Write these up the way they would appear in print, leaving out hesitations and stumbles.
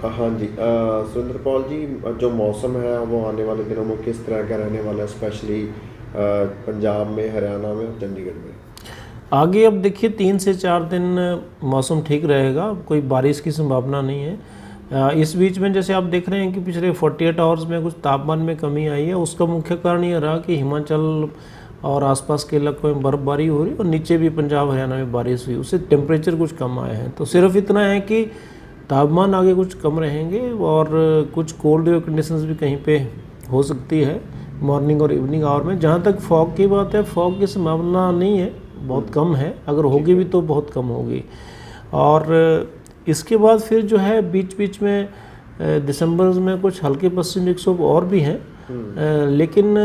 हाँ जी, सुरेंद्रपाल जी, जो मौसम है वो आने वाले दिनों में किस तरह का रहने वाला है, स्पेशली पंजाब में, हरियाणा में और चंडीगढ़ में? आगे अब देखिए 3 से 4 दिन मौसम ठीक रहेगा, कोई बारिश की संभावना नहीं है। इस बीच में जैसे आप देख रहे हैं कि पिछले 48 आवर्स में कुछ तापमान में कमी आई है। उसका मुख्य कारण ये रहा कि हिमाचल और आसपास के इलाकों में बर्फबारी हो रही और नीचे भी पंजाब हरियाणा में बारिश हुई, उससे टेम्परेचर कुछ कम आए हैं। तो सिर्फ इतना है कि तापमान आगे कुछ कम रहेंगे और कुछ कोल्ड वेव कंडीशंस भी कहीं पे हो सकती है मॉर्निंग और इवनिंग आवर में। जहाँ तक फॉग की बात है, फॉग की संभावना नहीं है, बहुत कम है, अगर होगी भी तो बहुत कम होगी। और इसके बाद फिर जो है बीच बीच में दिसंबर में कुछ हल्के पश्चिमी विक्षोभ और भी हैं, लेकिन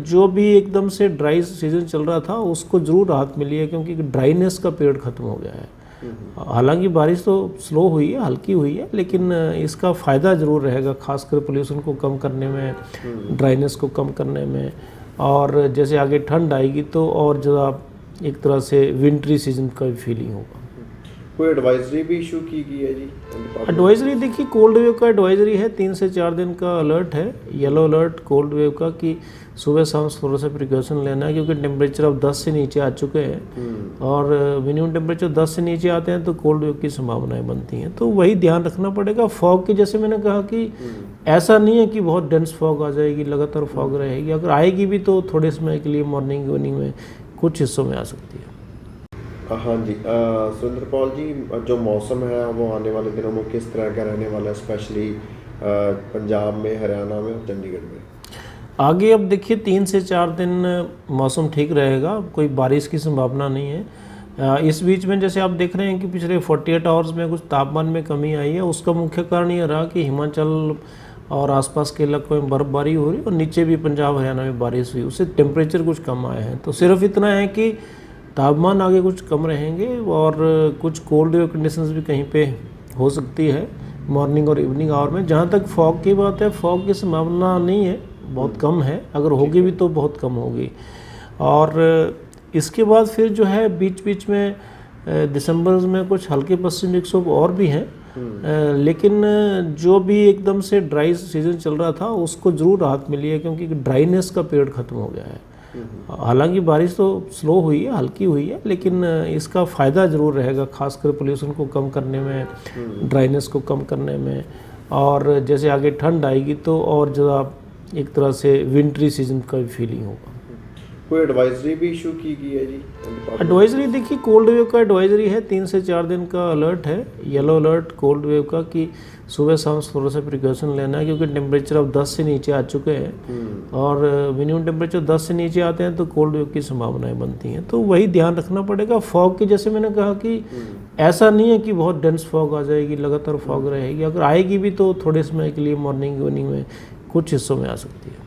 जो भी एकदम से ड्राई सीजन चल रहा था उसको ज़रूर राहत मिली है, क्योंकि ड्राइनेस का पीरियड ख़त्म हो गया है। हालांकि बारिश तो स्लो हुई है, हल्की हुई है, लेकिन इसका फ़ायदा ज़रूर रहेगा, खासकर पोल्यूशन को कम करने में, ड्राइनेस को कम करने में। और जैसे आगे ठंड आएगी तो और ज़्यादा एक तरह से विंटरी सीजन का भी फीलिंग होगा। कोई एडवाइजरी भी इशू की गई है जी? एडवाइजरी देखिए, कोल्ड वेव का एडवाइजरी है, 3 से 4 दिन का अलर्ट है, येलो अलर्ट कोल्ड वेव का, कि सुबह शाम थोड़ा सा प्रिकॉशन लेना है, क्योंकि टेम्परेचर अब 10 से नीचे आ चुके हैं और मिनिमम टेम्परेचर 10 से नीचे आते हैं तो कोल्ड वेव की संभावनाएं बनती हैं। तो वही ध्यान रखना पड़ेगा। फॉग की, जैसे मैंने कहा कि ऐसा नहीं है कि बहुत डेंस फॉग आ जाएगी, लगातार फॉग रहेगी। अगर आएगी भी तो थोड़े समय के लिए मॉर्निंग इवनिंग में कुछ हिस्सों में आ सकती है। हाँ जी, सुरेंद्रपाल जी, जो मौसम है वो आने वाले दिनों में किस तरह का रहने वाला है, स्पेशली पंजाब में, हरियाणा में और चंडीगढ़ में? आगे अब देखिए 3 से 4 दिन मौसम ठीक रहेगा, कोई बारिश की संभावना नहीं है। इस बीच में जैसे आप देख रहे हैं कि पिछले 48 आवर्स में कुछ तापमान में कमी आई है। उसका मुख्य कारण ये रहा कि हिमाचल और आसपास के इलाकों में बर्फबारी हो रही और नीचे भी पंजाब हरियाणा में बारिश हुई, उससे टेम्परेचर कुछ कम आए हैं। तो सिर्फ इतना है कि तापमान आगे कुछ कम रहेंगे और कुछ कोल्ड वेव कंडीशंस भी कहीं पे हो सकती है मॉर्निंग और इवनिंग आवर में। जहाँ तक फॉग की बात है, फॉग की संभावना नहीं है, बहुत कम है, अगर होगी भी तो बहुत कम होगी। और इसके बाद फिर जो है बीच बीच में दिसंबर में कुछ हल्के पश्चिमी विक्षोभ और भी हैं, लेकिन जो भी एकदम से ड्राई सीजन चल रहा था उसको ज़रूर राहत मिली है, क्योंकि ड्राइनेस का पीरियड ख़त्म हो गया है। हालांकि बारिश तो स्लो हुई है, हल्की हुई है, लेकिन इसका फ़ायदा ज़रूर रहेगा, खासकर पोल्यूशन को कम करने में, ड्राइनेस को कम करने में। और जैसे आगे ठंड आएगी तो और ज़्यादा एक तरह से विंटरी सीजन का भी फीलिंग होगा। कोई एडवाइजरी भी इशू की गई है जी? एडवाइजरी देखिए, कोल्ड वेव का एडवाइजरी है, 3 से 4 दिन का अलर्ट है, येलो अलर्ट कोल्ड वेव का, कि सुबह शाम थोड़ा सा प्रिकॉशन लेना है, क्योंकि टेम्परेचर अब 10 से नीचे आ चुके हैं और मिनिमम टेम्परेचर 10 से नीचे आते हैं तो कोल्ड वेव की संभावनाएं बनती हैं। तो वही ध्यान रखना पड़ेगा। फॉग की, जैसे मैंने कहा कि ऐसा नहीं है कि बहुत डेंस फॉग आ जाएगी, लगातार फॉग रहेगी। अगर आएगी भी तो थोड़े समय के लिए मॉर्निंग इवनिंग में कुछ हिस्सों में आ सकती है।